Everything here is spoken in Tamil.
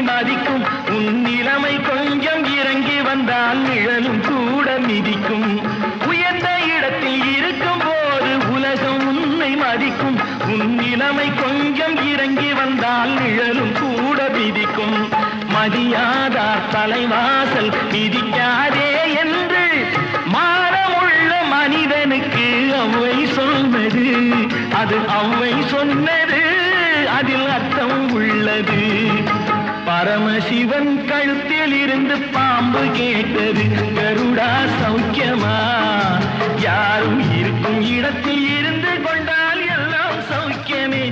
மதிக்கும் உன் நிலைமை கொஞ்சம் இறங்கி வந்தால் நிழலும் கூட மிதிக்கும் உயர்ந்த இடத்தில் இருக்கும் போது உலகம் உன்னை மதிக்கும் உன் நிலைமை கொஞ்சம் இறங்கி வந்தால் நிழலும் கூட மிதிக்கும் மதியாதார் தலைவாசல் மிதிக்காதே என்று மானமுள்ள மனிதனுக்கு அவ்வை சொன்னது அது அவ்வை சொன்னது அதில் அர்த்தம் உள்ளது பரமசிவன் கழுத்தில் இருந்து பாம்பு கேட்டது கருடா சௌக்கியமா யாரும் இருக்கும் இடத்தில் இருந்து கொண்டால் எல்லாம் சௌக்கியமே